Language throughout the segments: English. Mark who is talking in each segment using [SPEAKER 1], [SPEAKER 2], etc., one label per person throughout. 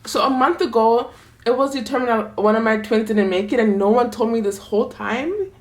[SPEAKER 1] So a month ago, it was determined that one of my twins didn't make it, and no one told me this whole time.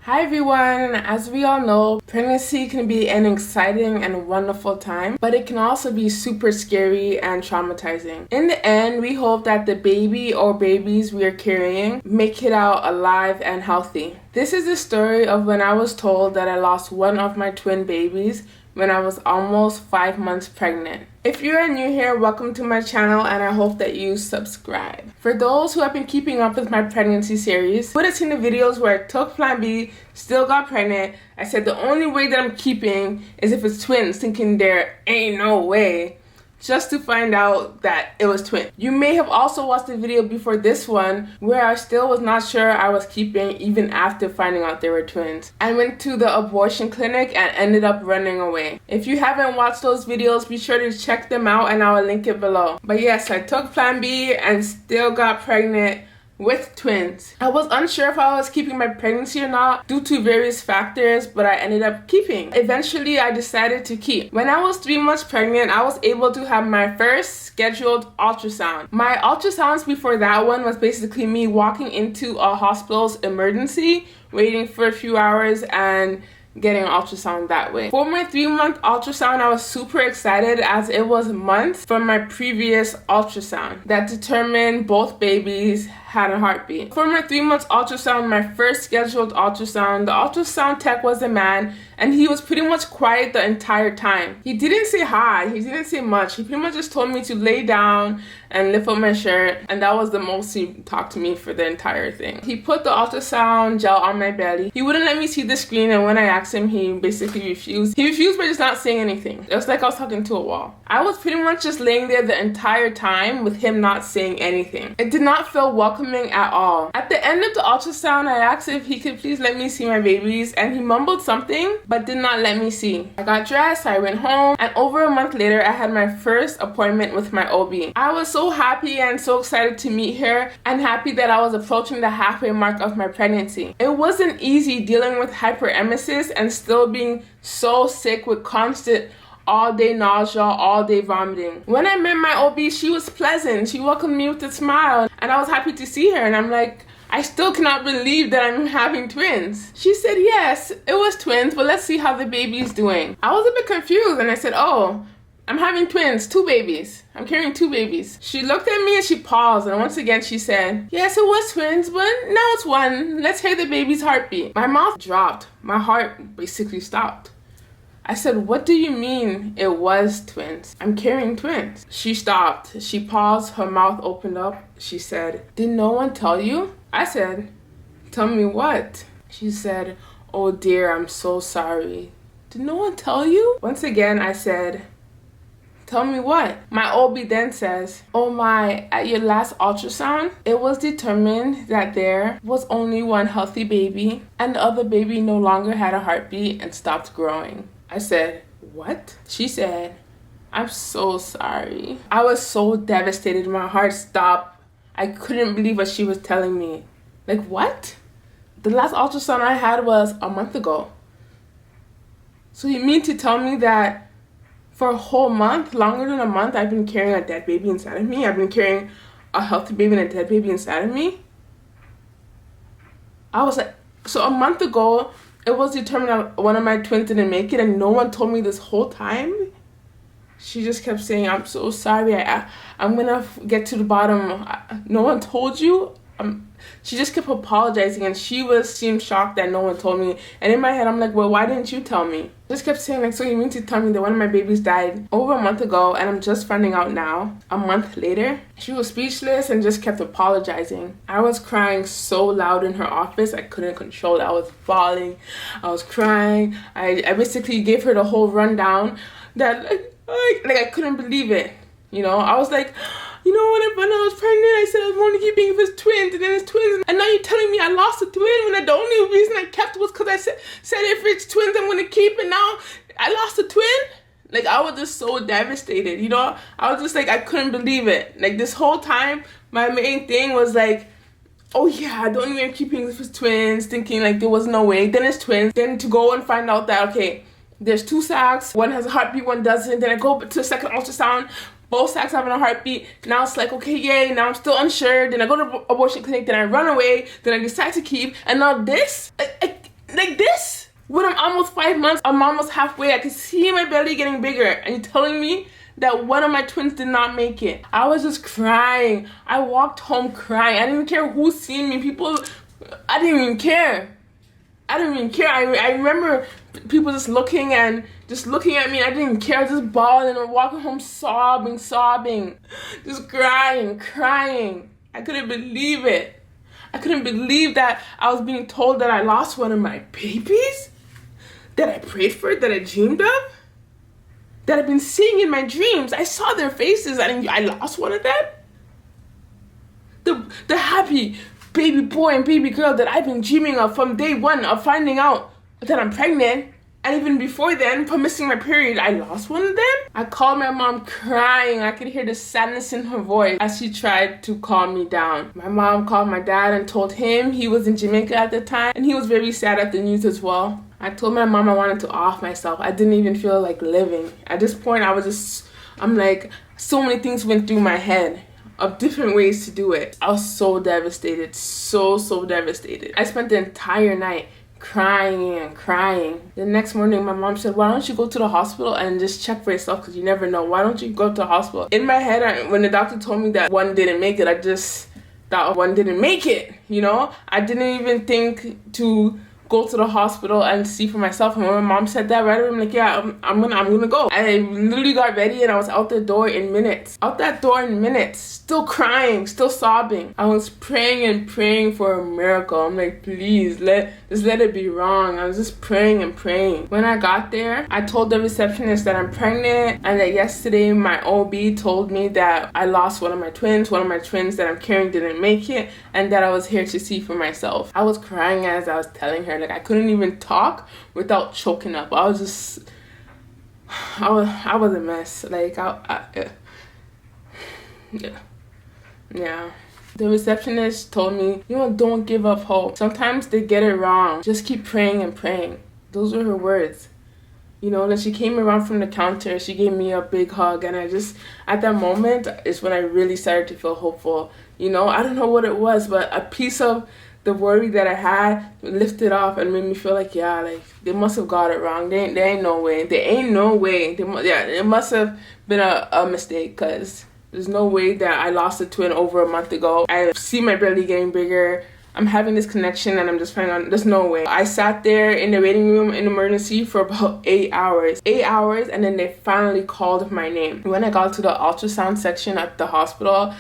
[SPEAKER 1] Hi everyone, as we all know, pregnancy can be an exciting and wonderful time, but it can also be super scary and traumatizing. In the end, we hope that the baby or babies we are carrying make it out alive and healthy. This is the story of when I was told that I lost one of my twin babies when I was almost 5 months pregnant. If you are new here, welcome to my channel and I hope that you subscribe. For those who have been keeping up with my pregnancy series, you would have seen the videos where I took Plan B, still got pregnant. I said the only way that I'm keeping is if it's twins, thinking there ain't no way. Just to find out that it was twins. You may have also watched the video before this one where I still was not sure I was keeping even after finding out they were twins. I went to the abortion clinic and ended up running away. If you haven't watched those videos, be sure to check them out and I will link it below. But yes, I took Plan B and still got pregnant with twins. I was unsure if I was keeping my pregnancy or not due to various factors, but I ended up keeping. Eventually, I decided to keep. When I was 3 months pregnant, I was able to have my first scheduled ultrasound. My ultrasounds before that one was basically me walking into a hospital's emergency, waiting for a few hours and getting an ultrasound that way. For my 3-month ultrasound, I was super excited as it was months from my previous ultrasound that determined both babies had a heartbeat. For my 3-month ultrasound, my first scheduled ultrasound, the ultrasound tech was a man and he was pretty much quiet the entire time. He didn't say hi, he didn't say much. He pretty much just told me to lay down and lift up my shirt, and that was the most he talked to me for the entire thing. He put the ultrasound gel on my belly. He wouldn't let me see the screen, and when I asked him, he basically refused. He refused by just not saying anything. It was like I was talking to a wall. I was pretty much just laying there the entire time with him not saying anything. It did not feel welcoming at all. At the end of the ultrasound, I asked if he could please let me see my babies, and he mumbled something but did not let me see. I got dressed, I went home, and over a month later, I had my first appointment with my OB. I was so happy and so excited to meet her and happy that I was approaching the halfway mark of my pregnancy. It wasn't easy dealing with hyperemesis and still being so sick with constant all-day nausea, all-day vomiting. When I met my OB, she was pleasant. She welcomed me with a smile and I was happy to see her, and I'm like, I still cannot believe that I'm having twins. She said, yes, it was twins, but let's see how the baby's doing. I was a bit confused and I said, oh, I'm having twins, 2 babies. I'm carrying 2 babies. She looked at me and she paused, and once again she said, yes, it was twins, but now it's 1. Let's hear the baby's heartbeat. My mouth dropped. My heart basically stopped. I said, what do you mean it was twins? I'm carrying twins. She stopped. She paused. Her mouth opened up. She said, did no one tell you? I said, tell me what? She said, oh dear, I'm so sorry. Did no one tell you? Once again, I said, tell me what? My OB then says, oh my, at your last ultrasound, it was determined that there was only 1 healthy baby and the other baby no longer had a heartbeat and stopped growing. I said, what? She said, I'm so sorry. I was so devastated. My heart stopped. I couldn't believe what she was telling me. Like, what? The last ultrasound I had was a month ago. So you mean to tell me that for a whole month, longer than a month, I've been carrying a dead baby inside of me? I've been carrying a healthy baby and a dead baby inside of me? I was like, so a month ago, it was determined that one of my twins didn't make it, and no one told me this whole time? She just kept saying, I'm so sorry, I'm gonna get to the bottom. No one told you? She just kept apologizing, and she seemed shocked that no one told me. And in my head, I'm like, well, why didn't you tell me? Just kept saying, like, so you mean to tell me that one of my babies died over a month ago and I'm just finding out now, a month later? She was speechless and just kept apologizing. I was crying so loud in her office, I couldn't control it. I was bawling, I was crying. I basically gave her the whole rundown that like I couldn't believe it. You know, I was like, you know, when I was pregnant, I said I was only keeping if it's twins, and then it's twins, and now you're telling me I lost a twin when the only reason I kept was because I said if it's twins I'm gonna keep, and now I lost a twin? Like, I was just so devastated, you know? I was just like, I couldn't believe it. Like, this whole time, my main thing was like, oh yeah, the only way I'm keeping if it's twins, thinking like there was no way, then it's twins, then to go and find out that, okay, there's 2 sacs, one has a heartbeat, one doesn't, then I go to the second ultrasound, both sides having a heartbeat. Now it's like, okay, yay, now I'm still unsure. Then I go to the abortion clinic, then I run away, then I decide to keep. And now this, like this, when I'm almost 5 months, I'm almost halfway, I can see my belly getting bigger. And you're telling me that one of my twins did not make it. I was just crying. I walked home crying. I didn't even care who's seen me. People, I didn't even care. I remember people just looking at me, and I didn't care. I was just bawling and walking home sobbing, just crying. I couldn't believe it. I couldn't believe that I was being told that I lost one of my babies that I prayed for, that I dreamed of, that I've been seeing in my dreams. I saw their faces and I lost one of them. The happy baby boy and baby girl that I've been dreaming of from day one of finding out that I'm pregnant. And even before then, from missing my period, I lost one of them. I called my mom crying. I could hear the sadness in her voice as she tried to calm me down. My mom called my dad and told him. He was in Jamaica at the time, and he was very sad at the news as well. I told my mom I wanted to off myself. I didn't even feel like living. At this point, I'm like, so many things went through my head of different ways to do it. I was so devastated, so devastated. I spent the entire night crying. The next morning, my mom said, why don't you go to the hospital and just check for yourself, because you never know. Why don't you go to the hospital? In my head, when the doctor told me that one didn't make it, I just thought one didn't make it, you know? I didn't even think to go to the hospital and see for myself. And when my mom said that, right away, I'm like, yeah, I'm gonna go. I literally got ready and I was out the door in minutes. Still crying, still sobbing. I was praying for a miracle. I'm like, please, just let it be wrong. I was just praying. When I got there, I told the receptionist that I'm pregnant, and that yesterday my OB told me that I lost one of my twins that I'm carrying didn't make it, and that I was here to see for myself. I was crying as I was telling her. Like, I couldn't even talk without choking up. I was a mess. Like, yeah. The receptionist told me, don't give up hope. Sometimes they get it wrong. Just keep praying. Those were her words. Then she came around from the counter. She gave me a big hug, and at that moment is when I really started to feel hopeful. I don't know what it was, but a piece of the worry that I had lifted off and made me feel like, yeah, like, they must have got it wrong. There ain't no way. It must have been a mistake, because there's no way that I lost a twin over a month ago. I see my belly getting bigger. I'm having this connection, and I'm just finding out there's no way. I sat there in the waiting room in emergency for about 8 hours. 8 hours, and then they finally called my name. When I got to the ultrasound section at the hospital,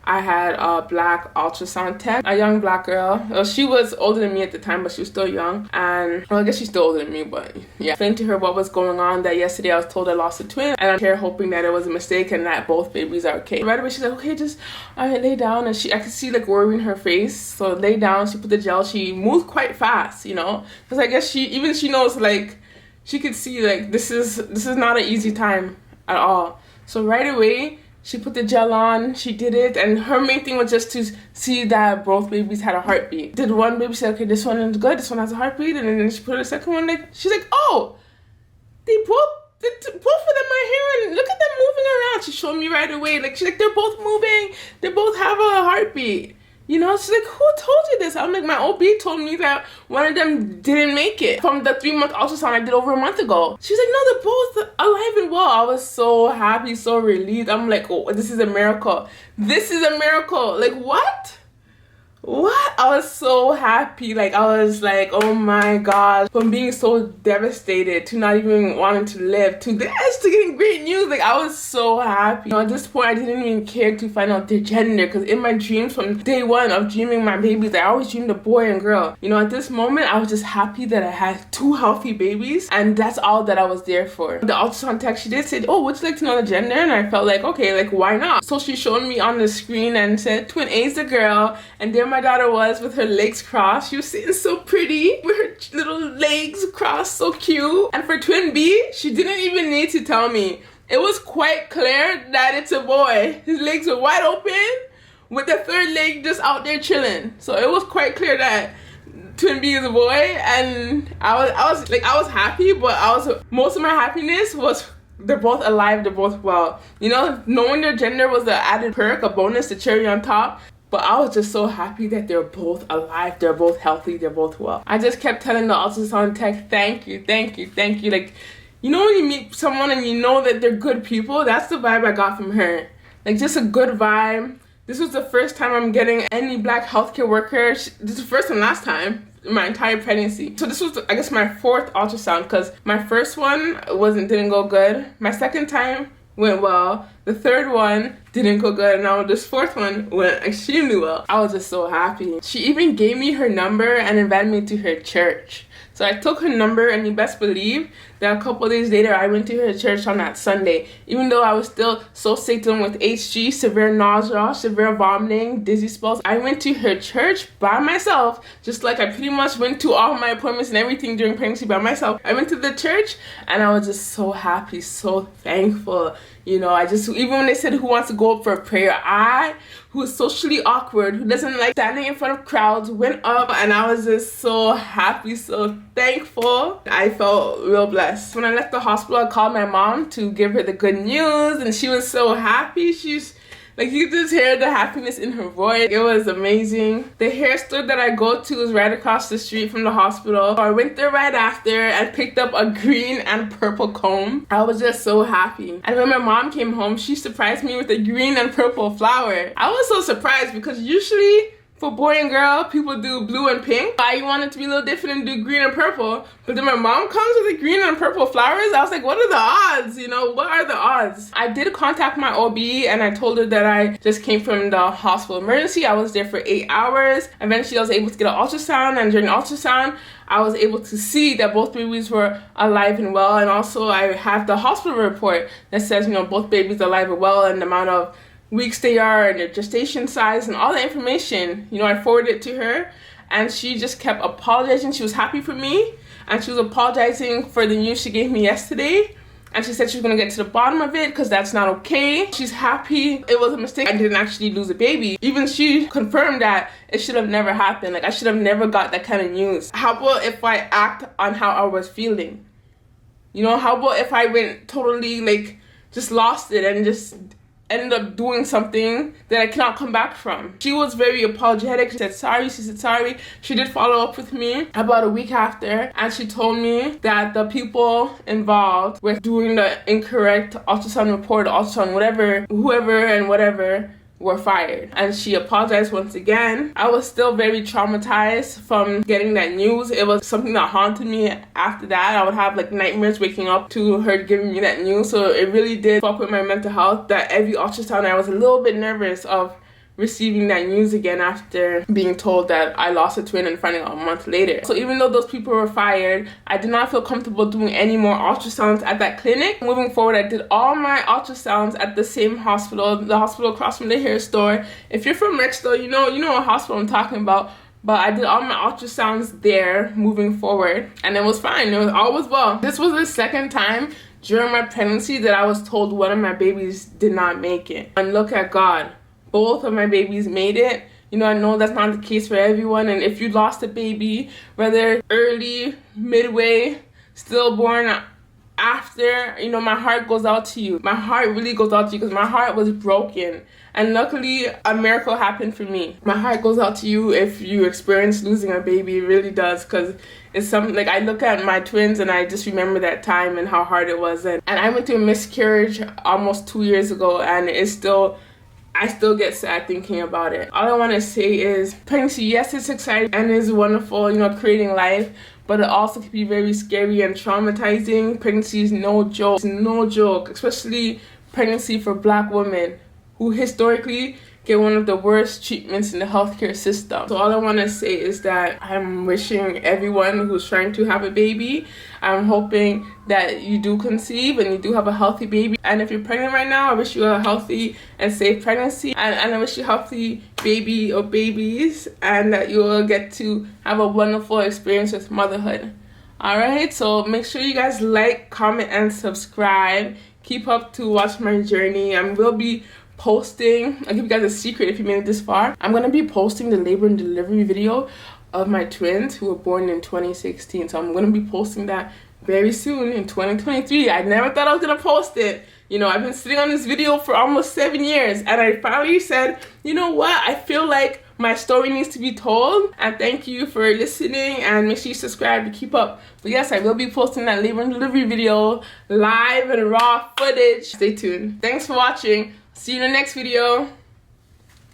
[SPEAKER 1] I had a black ultrasound tech, a young black girl. Well, she was older than me at the time, but she was still young. And, well, I guess she's still older than me, but yeah. I explained to her what was going on, that yesterday I was told I lost a twin, and I'm here hoping that it was a mistake and that both babies are okay. Right away, she's like, okay, just lay down. And I could see, like, worry in her face. So lay down, she put the gel, she moved quite fast, because I guess she knows, like, she could see, like, this is not an easy time at all. So right away, she put the gel on, she did it, and her main thing was just to see that both babies had a heartbeat. Did one baby say, okay, this one is good, this one has a heartbeat, and then she put the second one, she's like, oh, both of them are here, and look at them moving around. She showed me right away, she's like, they're both moving, they both have a heartbeat. She's like, who told you this? I'm like, my OB told me that one of them didn't make it from the 3-month ultrasound I did over a month ago. She's like, no, they're both alive and well. I was so happy, so relieved. I'm like, oh, this is a miracle. Like, what? I was so happy. I was like, oh my gosh. From being so devastated to not even wanting to live to this, to getting great news. I was so happy. At this point, I didn't even care to find out their gender, because in my dreams from day one of dreaming my babies, I always dreamed a boy and girl. At this moment, I was just happy that I had 2 healthy babies, and that's all that I was there for. The ultrasound tech, she did say, oh, would you like to know the gender? And I felt like, okay, why not? So she showed me on the screen and said, twin A's a girl, and there my daughter was with her legs crossed. She was sitting so pretty with her little legs crossed, so cute. And for twin B, she didn't even need to tell me. It was quite clear that it's a boy. His legs were wide open with the third leg just out there chilling. So it was quite clear that twin B is a boy, and I was happy, but most of my happiness was they're both alive, they're both well. You know, knowing their gender was an added perk, a bonus, the cherry on top. But I was just so happy that they're both alive, they're both healthy, they're both well. I just kept telling the ultrasound tech, thank you, thank you, thank you. Like, you know when you meet someone and you know that they're good people? That's the vibe I got from her. Like, just a good vibe. This was the first time I'm getting any black healthcare worker. This is the first and last time in my entire pregnancy. So this was, I guess, my 4th ultrasound, because my first one didn't go good. My second time went well. The 3rd one didn't go good, and now this 4th one went extremely well. I was just so happy. She even gave me her number and invited me to her church. So I took her number, and you best believe that a couple days later I went to her church on that Sunday. Even though I was still so sick dealing with HG, severe nausea, severe vomiting, dizzy spells, I went to her church by myself, just like I pretty much went to all my appointments and everything during pregnancy by myself. I went to the church, and I was just so happy, so thankful. You know, even when they said who wants to go up for a prayer, who is socially awkward, who doesn't like standing in front of crowds, went up, and I was just so happy, so thankful. I felt real blessed. When I left the hospital, I called my mom to give her the good news, and she was so happy. She's like, you could just hear the happiness in her voice. It was amazing. The hair store that I go to is right across the street from the hospital. So I went there right after and picked up a green and purple comb. I was just so happy. And when my mom came home, she surprised me with a green and purple flower. I was so surprised because usually for boy and girl, people do blue and pink. I wanted to be a little different and do green and purple. But then my mom comes with the green and purple flowers. I was like, what are the odds? You know, what are the odds? I did contact my OB, and I told her that I just came from the hospital emergency. I was there for 8 hours. Eventually, I was able to get an ultrasound. And during ultrasound, I was able to see that both babies were alive and well. And also, I have the hospital report that says, you know, both babies are alive and well, and the amount of weeks they are and their gestation size and all the information. You know, I forwarded it to her, and she just kept apologizing. She was happy for me, and she was apologizing for the news she gave me yesterday, and she said she was going to get to the bottom of it because that's not okay. She's happy. It was a mistake. I didn't actually lose a baby. Even she confirmed that it should have never happened. Like, I should have never got that kind of news. How about if I act on how I was feeling? You know, how about if I went totally, like, just lost it and just ended up doing something that I cannot come back from? She was very apologetic. She said sorry. She did follow up with me about a week after, and she told me that the people involved with doing the incorrect ultrasound report, ultrasound whoever were fired. And she apologized once again. I was still very traumatized from getting that news. It was something that haunted me after that. I would have like nightmares waking up to her giving me that news. So it really did fuck with my mental health. That every ultrasound I was a little bit nervous of receiving that news again after being told that I lost a twin and finding out a month later. So even though those people were fired, I did not feel comfortable doing any more ultrasounds at that clinic. Moving forward, I did all my ultrasounds at the same hospital, the hospital across from the hair store. If you're from Rexdale, you know what hospital I'm talking about. But I did all my ultrasounds there moving forward, and it was fine. All was well. This was the second time during my pregnancy that I was told one of my babies did not make it. And look at God. Both of my babies made it. You know, I know that's not the case for everyone, and if you lost a baby, whether early, midway, stillborn, after, you know, my heart goes out to you. My heart really goes out to you because my heart was broken, and luckily a miracle happened for me. My heart goes out to you if you experience losing a baby. It really does, because it's something like I look at my twins and I just remember that time and how hard it was. And I went through a miscarriage almost 2 years ago, and I still get sad thinking about it. All I want to say is pregnancy, yes, it's exciting and it's wonderful, you know, creating life, but it also can be very scary and traumatizing. Pregnancy is no joke. It's no joke, especially pregnancy for Black women who historically get one of the worst treatments in the healthcare system. So all I want to say is that I'm wishing everyone who's trying to have a baby, I'm hoping that you do conceive and you do have a healthy baby. And if you're pregnant right now, I wish you a healthy and safe pregnancy, and I wish you a healthy baby or babies, and that you will get to have a wonderful experience with motherhood. Alright, so make sure you guys like, comment, and subscribe. Keep up to watch my journey. I will be posting, I'll give you guys a secret if you made it this far. I'm gonna be posting the labor and delivery video of my twins who were born in 2016. So I'm gonna be posting that very soon in 2023. I never thought I was gonna post it. You know, I've been sitting on this video for almost 7 years, and I finally said, you know what, I feel like my story needs to be told. And thank you for listening, and make sure you subscribe to keep up. But yes, I will be posting that labor and delivery video, live and raw footage. Stay tuned. Thanks for watching. See you in the next video.